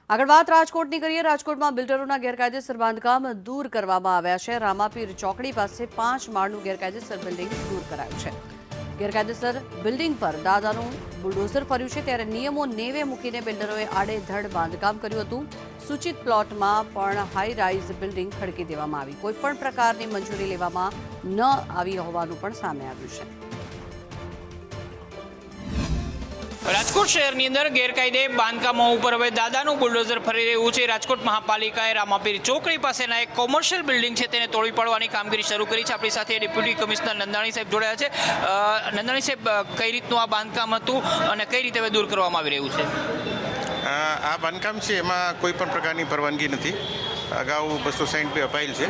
આગળ વાત રાજકોટની કરીએ। રાજકોટમાં બિલ્ડરોના ગેરકાયદેસર બાંધકામ દૂર કરવામાં આવ્યા છે। રામાપીર ચોકડી પાસે 5 માળનું ગેરકાયદેસર બિલ્ડિંગ દૂર કરાયું છે। ગેરકાયદેસર બિલ્ડિંગ પર દાદાનું બુલડોઝર ફર્યું છે, ત્યારે નિયમો નેવે મૂકીને બિલ્ડરોએ આડેધડ બાંધકામ કર્યું હતું। સૂચિત પ્લોટમાં પણ હાઈ રાઇઝ બિલ્ડિંગ ખડકી દેવામાં આવી। કોઈપણ પ્રકારની મંજૂરી લેવામાં ન આવી હોવાનું પણ સામે આવ્યું છે। રાજકોટ શહેરની અંદર ગેરકાયદે બાંધકામો ઉપર હવે દાદાનું બુલડોઝર ફરી રહ્યું છે। રાજકોટ મહાપાલિકાએ રામાપીર ચોકડી પાસેના એક કોમર્શિયલ બિલ્ડિંગ છે તેને તોડી પાડવાની કામગીરી શરૂ કરી છે। આપણી સાથે ડેપ્યુટી કમિશનર નંદાણી સાહેબ જોડાયા છે। નંદાણી સાહેબ, કઈ રીતનું આ બાંધકામ હતું અને કઈ રીતે હવે દૂર કરવામાં આવી રહ્યું છે? આ બાંધકામ છે એમાં કોઈ પણ પ્રકારની પરવાનગી નથી। અગાઉ 260 અપાયેલ છે।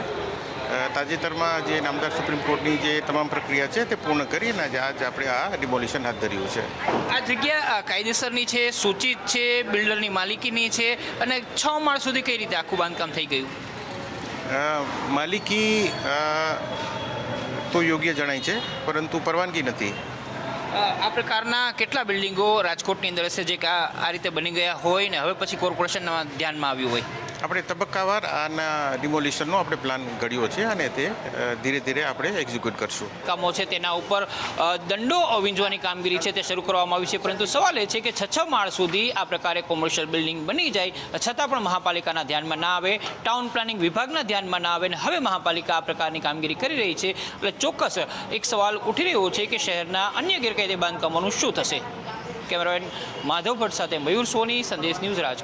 તાજેતરમાં જે નામદાર સુપ્રીમ કોર્ટની જે તમામ પ્રક્રિયા છે તે પૂર્ણ કરીને આજ આપણે આ ડિમોલિશન હાથ ધર્યું છે। આ જગ્યા કાયદેસરની છે, સૂચિત છે, બિલ્ડરની માલિકીની છે અને 6 માળ સુધી કઈ રીતે આખું બાંધકામ થઈ ગયું? માલિકી તો યોગ્ય જણાય છે, પરંતુ પરવાનગી નથી। આ પ્રકારના કેટલા બિલ્ડિંગો રાજકોટની અંદર હશે જે આ રીતે બની ગયા હોય ને હવે પછી કોર્પોરેશનના ધ્યાનમાં આવ્યું હોય? આપણે તબક્કાવાર આના ડિમોલિશનનો આપણે પ્લાન ઘડ્યો છે અને તે ધીરે ધીરે આપણે એક્ઝિક્યુટ કરશું। કામો છે તેના ઉપર દંડો વીંજવાની કામગીરી છે તે શરૂ કરવામાં આવી છે, પરંતુ સવાલ એ છે કે 6 માળ સુધી આ પ્રકારે કોમર્શિયલ બિલ્ડિંગ બની જાય છતાં પણ મહાપાલિકાના ધ્યાનમાં ના આવે, ટાઉન પ્લાનિંગ વિભાગના ધ્યાનમાં ના આવે અને હવે મહાપાલિકા આ પ્રકારની કામગીરી કરી રહી છે, એટલે ચોક્કસ એક સવાલ ઉઠી રહ્યો છે કે શહેરના અન્ય ગેરકાયદે બાંધકામોનું શું થશે? કેમેરામેન માધવ ભટ્ટ સાથે મયુર સોની, સંદેશ ન્યૂઝ, રાજકોટ।